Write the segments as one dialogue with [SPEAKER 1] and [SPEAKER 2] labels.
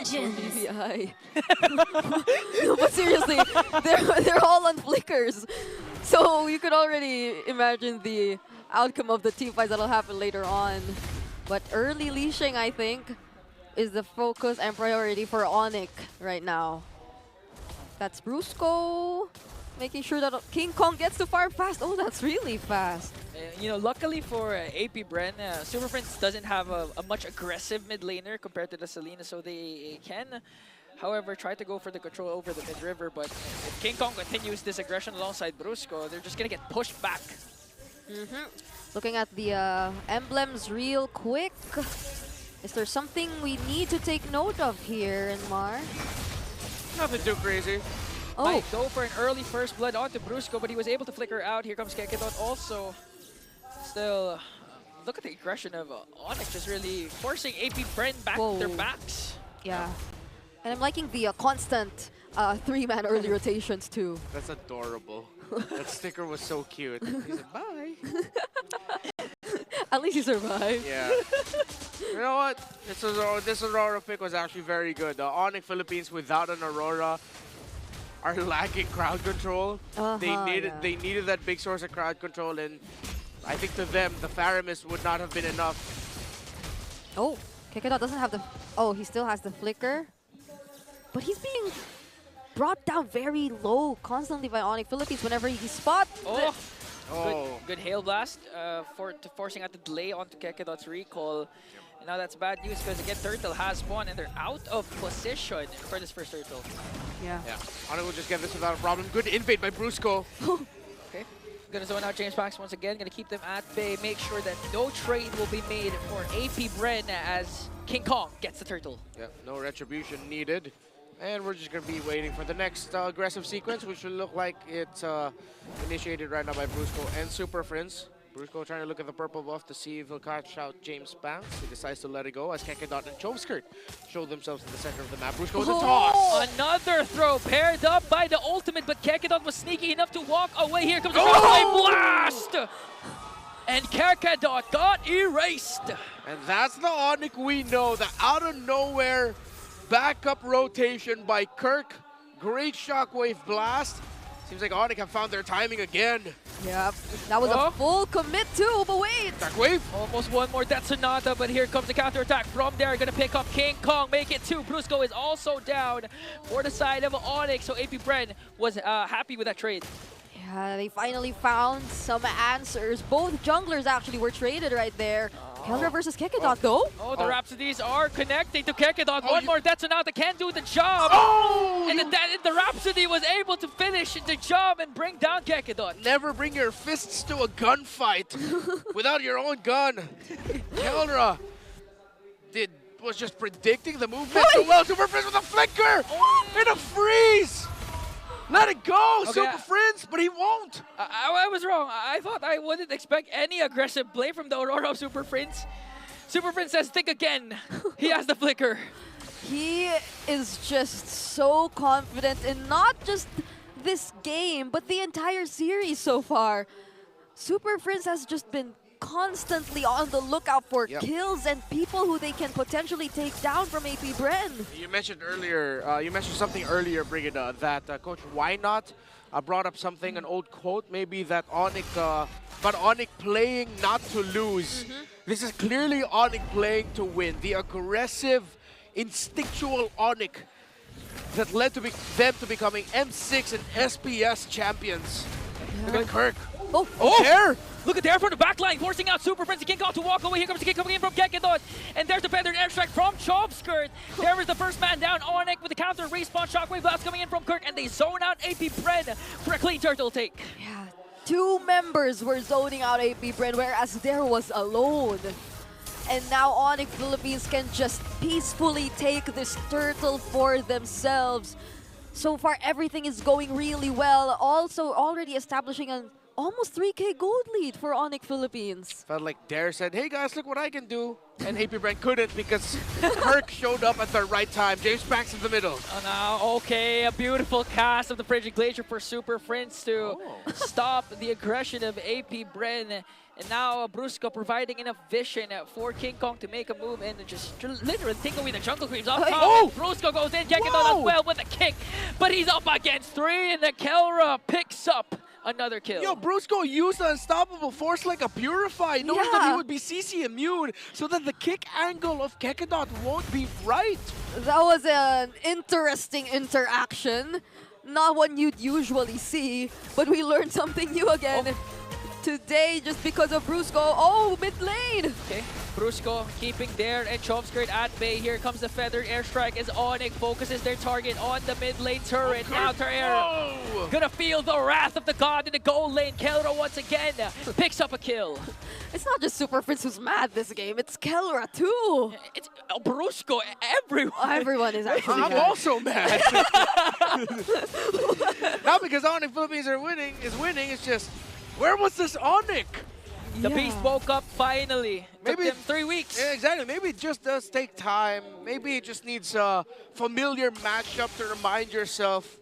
[SPEAKER 1] legends.
[SPEAKER 2] BBI. No, but seriously, they're all on flickers. So you could already imagine the outcome of the team fights that'll happen later on. But early leashing, I think, is the focus and priority for ONIC right now. That's Brusco, making sure that King Kong gets to farm fast. Oh, that's really fast.
[SPEAKER 3] You know, luckily for APBEN, Super Prince doesn't have a much aggressive mid laner compared to the Selena, so they can, however, try to go for the control over the mid river. But if King Kong continues this aggression alongside Brusco, they're just gonna get pushed back.
[SPEAKER 2] Looking at the emblems real quick. Is there something we need to take note of here, Mar?
[SPEAKER 4] Nothing too crazy.
[SPEAKER 2] Oh,
[SPEAKER 3] Might go for an early first blood onto Brusco, but he was able to flicker out. Here comes Kekedot also. Still, look at the aggression of ONIC, just really forcing APBEN back to their backs.
[SPEAKER 2] yeah. And I'm liking the constant three-man early rotations too.
[SPEAKER 4] That's adorable. That sticker was so cute. He said, bye.
[SPEAKER 2] At least he survived.
[SPEAKER 4] Yeah. You know what? This Aurora pick was actually very good. The ONIC Philippines without an Aurora are lacking crowd control. They needed that big source of crowd control, and I think to them, the Faramis would not have been enough.
[SPEAKER 2] Oh, Kekedot doesn't have the... Oh, he still has the flicker. But he's being brought down very low constantly by ONIC Philippines whenever he spots.
[SPEAKER 3] Good Hail Blast forcing out the delay onto Kekedot's recall. And now that's bad news because again, Turtle has spawned and they're out of position for this first Turtle.
[SPEAKER 2] Yeah.
[SPEAKER 4] ONIC will just get this without a problem. Good invade by Brusco.
[SPEAKER 3] Okay. Gonna zone out James Pax once again. Gonna keep them at bay. Make sure that no trade will be made for APBEN as King Kong gets the turtle.
[SPEAKER 4] Yeah, no retribution needed. And we're just going to be waiting for the next aggressive sequence, which will look like it's initiated right now by Brusco and Super Friends. Brusco trying to look at the purple buff to see if he'll catch out James Banks. He decides to let it go as Kekedot and Choveskirt show themselves in the center of the map. Brusco with a toss!
[SPEAKER 3] Another throw paired up by the ultimate, but Kekedot was sneaky enough to walk away. Here comes the blast! And Kekedot got erased.
[SPEAKER 4] And that's the ONIC we know, the out of nowhere backup rotation by Kirk. Great shockwave blast. Seems like ONIC have found their timing again.
[SPEAKER 2] Yeah, that was a full commit too, but wait!
[SPEAKER 4] Dark wave!
[SPEAKER 3] Almost one more Death Sonata, but here comes the counterattack from there. Gonna pick up King Kong, make it two. Brusco is also down for the side of ONIC, so APBEN was happy with that trade.
[SPEAKER 2] Yeah, they finally found some answers. Both junglers actually were traded right there. Keldra versus Kekedot though.
[SPEAKER 3] Oh, the Rhapsodies are connecting to Kekedot. One more Death Sonata can do the job. And the Rhapsody was able to finish the job and bring down Kekedot.
[SPEAKER 4] Never bring your fists to a gunfight without your own gun. Keldra was just predicting the movement so well. Super Friends with a flicker and a freeze. Let it go, Super Friends, but he won't.
[SPEAKER 3] I was wrong. I thought I wouldn't expect any aggressive play from the Aurora of Super Friends. Super Friends says, think again. He has the flicker.
[SPEAKER 2] He is just so confident in not just this game, but the entire series so far. Super Friends has just been constantly on the lookout for kills and people who they can potentially take down from APBEN.
[SPEAKER 4] You mentioned earlier, you mentioned something earlier, Brigida, that Coach Why Not brought up something, an old quote, maybe that ONIC, but ONIC playing not to lose. This is clearly ONIC playing to win. The aggressive, instinctual ONIC that led to them to becoming M6 and SPS champions. Look at Kirk. There!
[SPEAKER 3] Look at there from the backline, forcing out Super Friends. King Kong to walk away. Here comes the kick coming in from Kekedot. And there's the feathered airstrike from Choveskirt. There is the first man down. ONIC with the counter respawn shockwave blast coming in from Kirk. And they zone out APBEN for a clean turtle take.
[SPEAKER 2] Yeah, two members were zoning out APBEN, whereas there was alone. And now ONIC Philippines can just peacefully take this turtle for themselves. So far, everything is going really well. Also, already establishing an almost 3K gold lead for ONIC Philippines.
[SPEAKER 4] Felt like Dare said, hey guys, look what I can do. And APBEN couldn't because Kirk showed up at the right time. James Pax in the middle.
[SPEAKER 3] Oh, now, okay, a beautiful cast of the Frigid Glacier for Super Friends to stop the aggression of APBEN. And now Brusco providing enough vision for King Kong to make a move and just literally take away the jungle creeps off top.
[SPEAKER 4] Oh!
[SPEAKER 3] Brusco goes in, Gekidon as well with a kick, but he's up against 3, and the Kelra picks up another kill.
[SPEAKER 4] Yo, Brusco used the Unstoppable Force like a Purify, knowing that he
[SPEAKER 2] Yeah.
[SPEAKER 4] would be CC immune, so that the kick angle of Gekidon won't be right.
[SPEAKER 2] That was an interesting interaction. Not one you'd usually see, but we learned something new again today just because of Brusco. Oh, mid lane!
[SPEAKER 3] Okay, Brusco keeping their and Chomskirt at bay. Here comes the feathered airstrike as ONIC focuses their target on the mid lane turret. Now Terrair gonna feel the wrath of the god in the goal lane. Kelra once again picks up a kill.
[SPEAKER 2] It's not just Super Prince who's mad this game, it's Kelra too.
[SPEAKER 3] It's Brusco, everyone.
[SPEAKER 2] Everyone is actually
[SPEAKER 4] I'm
[SPEAKER 2] mad.
[SPEAKER 4] also mad. Not because ONIC Philippines is winning, it's just, where was this ONIC?
[SPEAKER 3] The beast woke up finally. Took
[SPEAKER 4] Maybe
[SPEAKER 3] them 3 weeks.
[SPEAKER 4] Yeah, exactly. Maybe it just does take time. Maybe it just needs a familiar matchup to remind yourself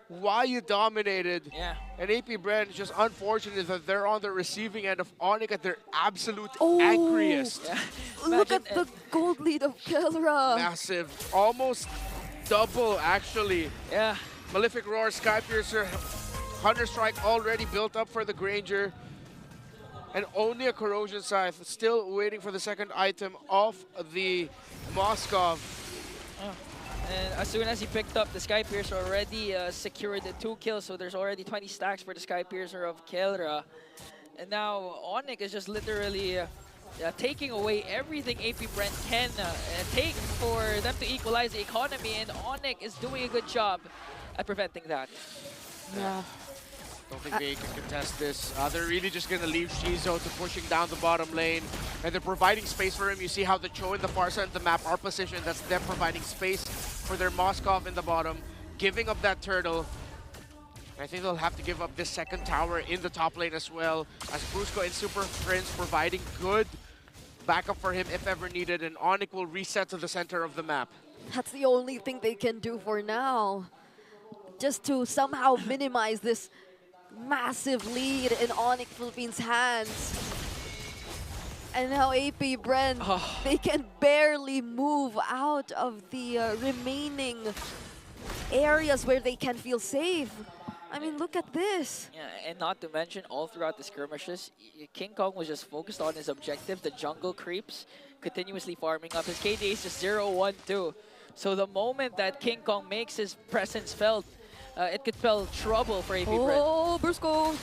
[SPEAKER 4] why you dominated.
[SPEAKER 3] Yeah.
[SPEAKER 4] And APBEN is just unfortunate that they're on the receiving end of ONIC at their absolute
[SPEAKER 2] Oh.
[SPEAKER 4] angriest.
[SPEAKER 3] Yeah.
[SPEAKER 2] Look
[SPEAKER 3] Imagine,
[SPEAKER 2] at the gold lead of Kelra.
[SPEAKER 4] Massive. Almost double, actually.
[SPEAKER 3] yeah.
[SPEAKER 4] Malefic Roar, Skypiercer, Hunter Strike already built up for the Granger. And only a Corrosion Scythe, still waiting for the second item of the Moskov.
[SPEAKER 3] And as soon as he picked up the Skypiercer, already secured the 2 kills, so there's already 20 stacks for the Skypiercer of Kelra. And now ONIC is just literally taking away everything APBEN can take for them to equalize the economy, and ONIC is doing a good job at preventing that.
[SPEAKER 2] Yeah.
[SPEAKER 4] Don't think they can contest this. They're really just going to leave Shizo to pushing down the bottom lane. And they're providing space for him. You see how the Cho and the far side of the map are positioned. That's them providing space for their Moskov in the bottom. Giving up that turtle. I think they'll have to give up this second tower in the top lane as well. As Brusco and Super Prince providing good backup for him if ever needed. And ONIC will reset to the center of the map.
[SPEAKER 2] That's the only thing they can do for now. Just to somehow minimize this massive lead in ONIC Philippines' hands. And now APBEN, they can barely move out of the remaining areas where they can feel safe. I mean, look at this.
[SPEAKER 3] Yeah, and not to mention, all throughout the skirmishes, King Kong was just focused on his objective, the jungle creeps, continuously farming up. His KD is just 0-1-2. So the moment that King Kong makes his presence felt, it could spell trouble for APBEN.
[SPEAKER 2] Oh, Brusco.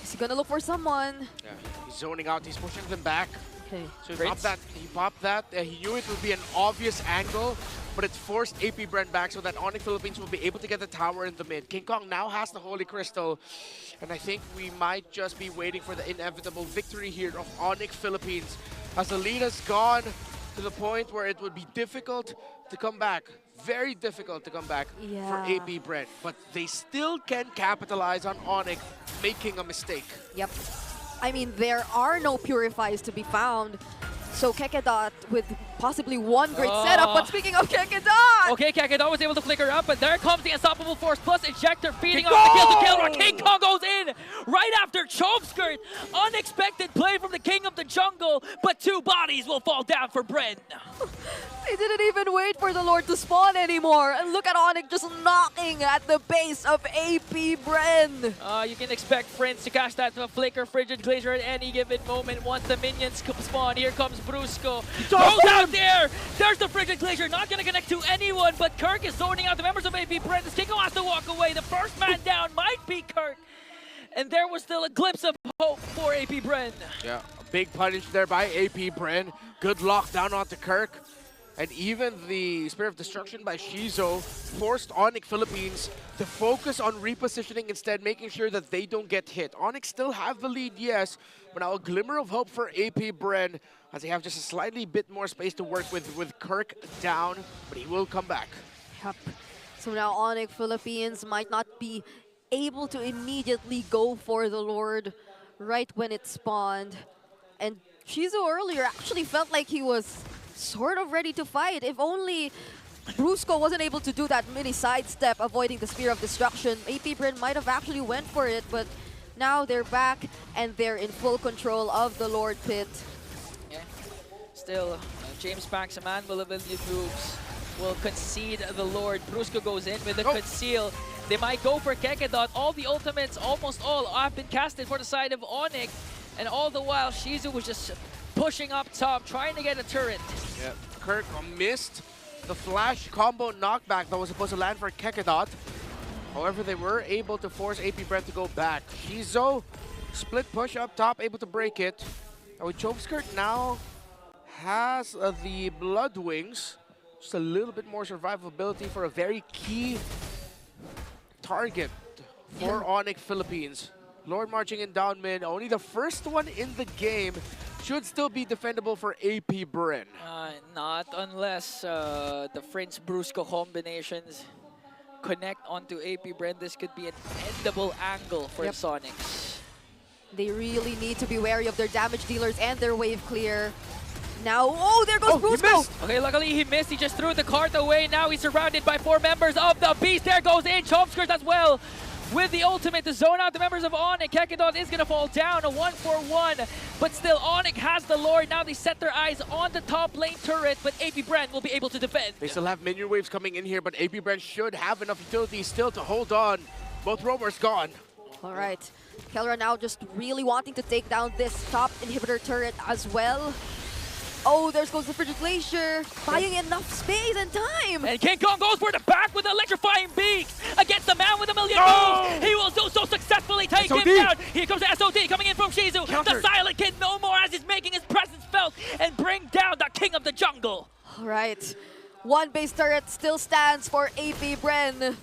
[SPEAKER 2] Is he gonna look for someone?
[SPEAKER 4] Yeah, he's zoning out. He's pushing them back.
[SPEAKER 2] Okay.
[SPEAKER 4] So he
[SPEAKER 3] Great.
[SPEAKER 4] popped that. He popped that. He knew it would be an obvious angle, but it forced APBEN back so that ONIC Philippines will be able to get the tower in the mid. King Kong now has the Holy Crystal, and I think we might just be waiting for the inevitable victory here of ONIC Philippines, as the lead has gone to the point where it would be difficult to come back. Very difficult to come back for APBEN, but they still can capitalize on ONIC making a mistake.
[SPEAKER 2] Yep. I mean, there are no purifies to be found. So Kekedot with possibly one great setup, but speaking of Kekedot!
[SPEAKER 3] Okay, Kakadon was able to flicker up, but there comes the Unstoppable Force plus Ejector feeding off the kill to Kelra. King Kong goes in right after Chomskirt. Unexpected play from the King of the Jungle, but 2 bodies will fall down for Bren.
[SPEAKER 2] They didn't even wait for the Lord to spawn anymore. And look at ONIC just knocking at the base of APBEN.
[SPEAKER 3] You can expect Prince to cast that Flicker Frigid Glacier at any given moment once the minions spawn. Here comes Brusco. Goes out there! There's the Frigid Glacier, not gonna connect to anyone, but Kirk is zoning out the members of APBEN. This Kingo has to walk away. The first man down might be Kirk. And there was still a glimpse of hope for APBEN.
[SPEAKER 4] Yeah, a big punish there by APBEN. Good lockdown onto Kirk. And even the Spirit of Destruction by Shizo forced ONIC Philippines to focus on repositioning instead, making sure that they don't get hit. ONIC still have the lead, yes, but now a glimmer of hope for APBEN as they have just a slightly bit more space to work with Kirk down, but he will come back.
[SPEAKER 2] Yep. So now ONIC Philippines might not be able to immediately go for the Lord right when it spawned. And Shizo earlier actually felt like he was sort of ready to fight. If only Brusco wasn't able to do that mini sidestep, avoiding the Spear of Destruction, APBEN might have actually went for it, but now they're back and they're in full control of the Lord Pit.
[SPEAKER 3] Yeah. Still, James Pax, a man will ability moves, will concede the Lord. Brusco goes in with the conceal. They might go for Kekedot. All the ultimates, almost all, have been casted for the side of ONIC. And all the while, Shizu was just pushing up top, trying to get a turret.
[SPEAKER 4] Yeah, Kirk missed the flash combo knockback that was supposed to land for Kekedot. However, they were able to force APBEN to go back. Shizu, split push up top, able to break it. And with Chokeskirt now has the Blood Wings. Just a little bit more survivability for a very key target for ONIC Philippines. Lord marching in down mid, only the first one in the game. Should still be defendable for APBEN.
[SPEAKER 3] Not unless the French Brusco combinations connect onto APBEN. This could be an endable angle for Sonics.
[SPEAKER 2] They really need to be wary of their damage dealers and their wave clear. Now, oh, there goes Brusco!
[SPEAKER 3] Okay, luckily he missed. He just threw the cart away. Now he's surrounded by 4 members of the Beast. There goes in Chomskers as well. With the ultimate to zone out the members of ONIC. Kekedot is going to fall down, a 1-for-1. But still, ONIC has the Lord. Now they set their eyes on the top lane turret, but APBEN will be able to defend.
[SPEAKER 4] They still have minion waves coming in here, but APBEN should have enough utility still to hold on. Both roamers gone.
[SPEAKER 2] All right. Kelra now just really wanting to take down this top inhibitor turret as well. Oh, there goes the Frigid Glacier, buying enough space and time.
[SPEAKER 3] And King Kong goes for the back with electrifying beaks against the man with a million moves. He will do so successfully, take him down. Here comes the SOD coming in from Shizu. The Silent Kid no more as he's making his presence felt and bring down the king of the jungle.
[SPEAKER 2] All right. One base turret still stands for APBEN,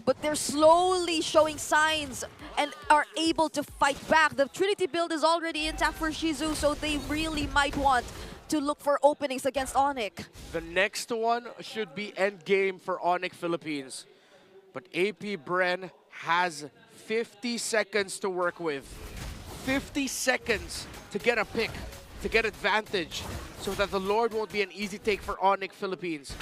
[SPEAKER 2] but they're slowly showing signs and are able to fight back. The Trinity build is already intact for Shizu, so they really might want to look for openings against ONIC.
[SPEAKER 4] The next one should be endgame for ONIC Philippines. But APBEN has 50 seconds to work with. 50 seconds to get a pick, to get advantage, so that the Lord won't be an easy take for ONIC Philippines.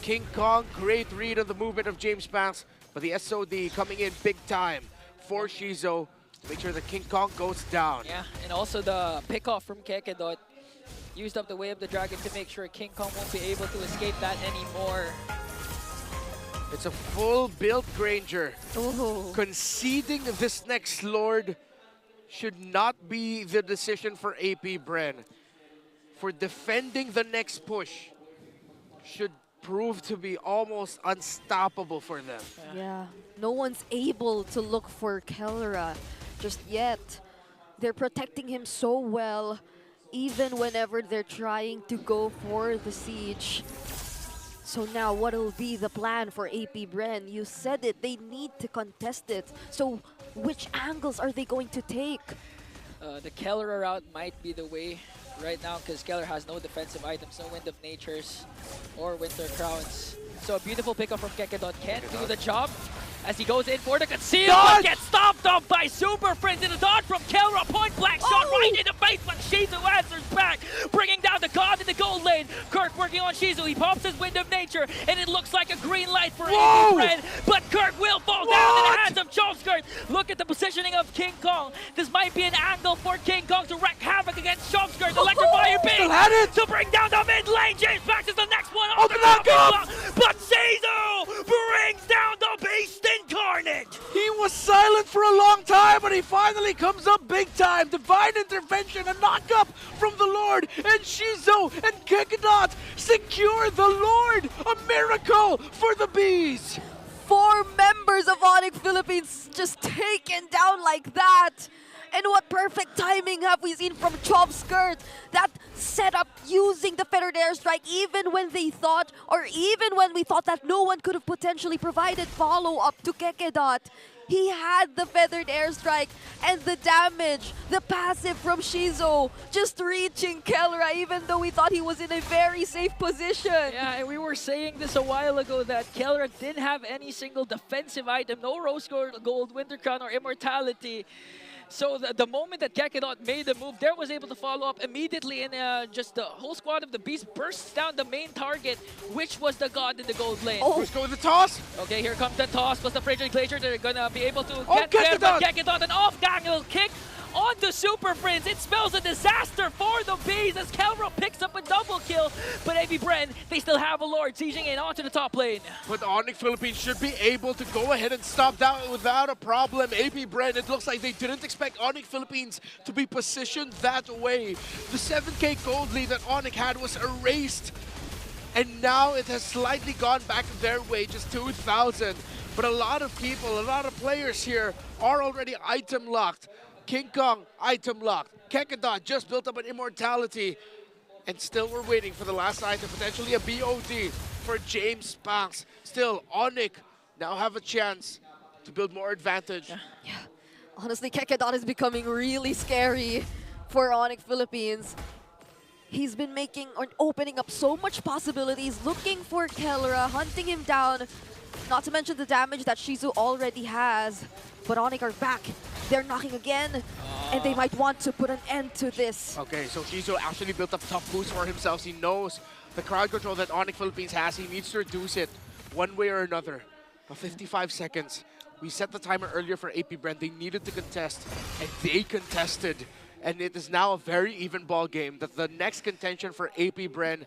[SPEAKER 4] King Kong, great read on the movement of James Pax, but the SOD coming in big time for Shizu to make sure that King Kong goes down.
[SPEAKER 3] Yeah, and also the pick-off from Kekedot used up the Way of the Dragon to make sure King Kong won't be able to escape that anymore.
[SPEAKER 4] It's a full-built Granger.
[SPEAKER 2] Ooh.
[SPEAKER 4] Conceding this next Lord should not be the decision for APBEN. For defending the next push should prove to be almost unstoppable for them.
[SPEAKER 2] Yeah, no one's able to look for Kelra just yet. They're protecting him so well, even whenever they're trying to go for the siege. So now what will be the plan for APBEN? You said it, they need to contest it. So which angles are they going to take?
[SPEAKER 3] The Keller route might be the way right now because Keller has no defensive items, no Wind of Natures or Winter Crowns. So a beautiful pickup from Kekedot can't do the job as he goes in for the conceal, but gets stopped off by Super Friends in a dodge from Kelra. Point blank shot right in the face, but Shizu answers back, bringing down the God in the gold lane. Kirk working on Shizu. He pops his Wind of Nature, and it looks like a green light for APBEN, but Kirk will fall down in the hands of Chomskert. Look at the positioning of King Kong. This might be an angle for King Kong to wreak havoc against Chomskert. Electrifying beam to bring down the mid lane. James Pax is the next one on the block, but Shizu brings down the beast incarnate.
[SPEAKER 4] He was silent for a long time, but he finally comes up big time. Divine intervention, a knock-up from the Lord, and Shizu and Kekedot secure the Lord. A miracle for the Bees.
[SPEAKER 2] 4 members of ONIC Philippines just taken down like that. And what perfect timing have we seen from Chomskert? That setup using the feathered airstrike even when they thought, or even when we thought that no one could have potentially provided follow-up to Kekedot. He had the feathered airstrike and the damage, the passive from Shizu, just reaching Kelra even though we thought he was in a very safe position.
[SPEAKER 3] Yeah, and we were saying this a while ago that Kelra didn't have any single defensive item, no Rose Gold, Winter Crown, or Immortality. So the moment that Kakedot made the move, there was able to follow up immediately, and just the whole squad of the Beast bursts down the main target, which was the God in the gold lane.
[SPEAKER 2] Oh.
[SPEAKER 4] Let's go with the toss.
[SPEAKER 3] Okay, here comes the toss plus the Frigid Glacier. They're gonna be able to
[SPEAKER 4] Oh,
[SPEAKER 3] get there, but
[SPEAKER 4] Kakedot!
[SPEAKER 3] Kakedot, an off-angle kick onto Super Prince. It spells a disaster for the Bees as Kelro picks up a double kill, but APBEN, they still have a Lord sieging in onto the top lane.
[SPEAKER 4] But ONIC Philippines should be able to go ahead and stop that without a problem. APBEN, it looks like they didn't expect ONIC Philippines to be positioned that way. The 7K gold lead that ONIC had was erased. And now it has slightly gone back their way, just 2,000. But a lot of people, a lot of players here are already item locked. King Kong, item locked. Kakedot just built up an immortality. And still we're waiting for the last item, potentially a BOD for James Banks. Still, ONIC now have a chance to build more advantage.
[SPEAKER 2] Yeah. Honestly, Kakedot is becoming really scary for ONIC Philippines. He's been making or opening up so much possibilities, looking for Kelra, hunting him down. Not to mention the damage that Shizu already has. But ONIC are back. They're knocking again, and they might want to put an end to this.
[SPEAKER 4] Okay, so Shizu actually built up tough boost for himself. He knows the crowd control that ONIC Philippines has. He needs to reduce it one way or another. 55 seconds. We set the timer earlier for APBEN. They needed to contest, and they contested. And it is now a very even ball game that the next contention for APBEN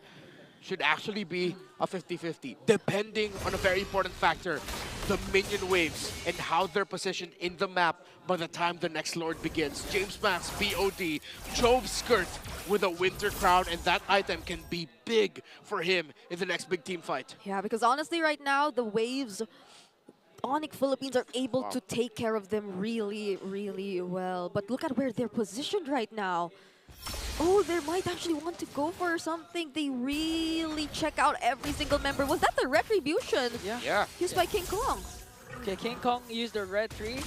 [SPEAKER 4] should actually be a 50-50, depending on a very important factor, the minion waves and how they're positioned in the map by the time the next Lord begins. James Max, BOD, Jove Skirt with a Winter Crown, and that item can be big for him in the next big team fight.
[SPEAKER 2] Yeah, because honestly right now, the waves, ONIC Philippines are able to take care of them really, really well. But look at where they're positioned right now. Oh, they might actually want to go for something. They really check out every single member. Was that the Retribution?
[SPEAKER 4] Yeah.
[SPEAKER 2] Used by King Kong.
[SPEAKER 3] Okay, King Kong used the red 3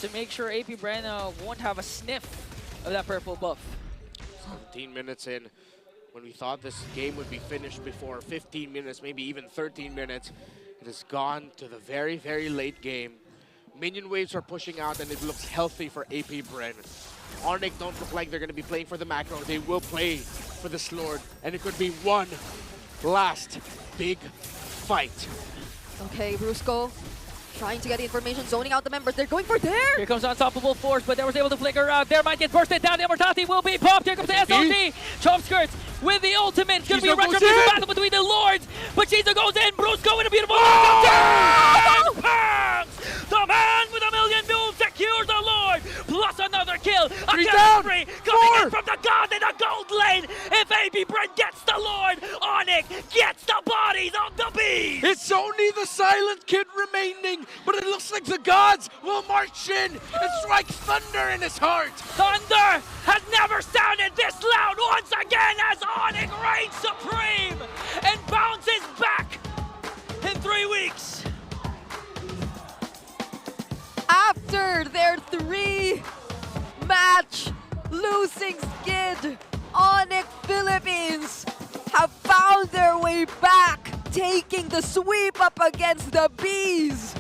[SPEAKER 3] to make sure APBEN won't have a sniff of that purple buff.
[SPEAKER 4] 17 minutes in, when we thought this game would be finished before 15 minutes, maybe even 13 minutes, it has gone to the very, very late game. Minion waves are pushing out, and it looks healthy for APBEN. ONIC don't look like they're going to be playing for the macro. They will play for this Lord, and it could be one last big fight.
[SPEAKER 2] Okay, Brusco trying to get the information, zoning out the members. They're going for there.
[SPEAKER 3] Here comes Unstoppable Force, but there was able to flicker out. There might get bursted down. The Immortality will be popped. Here comes the SLT. Chop Skirts with the ultimate. It's going to be a retribution battle between the Lords. But Shizu goes in. Brusco with a beautiful Pangs! The man with a million moves secures the Lord. Plus another kill. A kill spree coming in from the God in the gold lane. If APBEN gets the Lord, ONIC gets the bodies of the Bees.
[SPEAKER 4] It's only the Silent Kid remaining, but it looks like the gods will march in and strike thunder in his heart.
[SPEAKER 3] Thunder has never sounded this loud once again as ONIC reigns supreme and bounces back in 3 weeks.
[SPEAKER 2] After their 3-match losing skid, ONIC Philippines have found their way back, taking the sweep up against the Bees.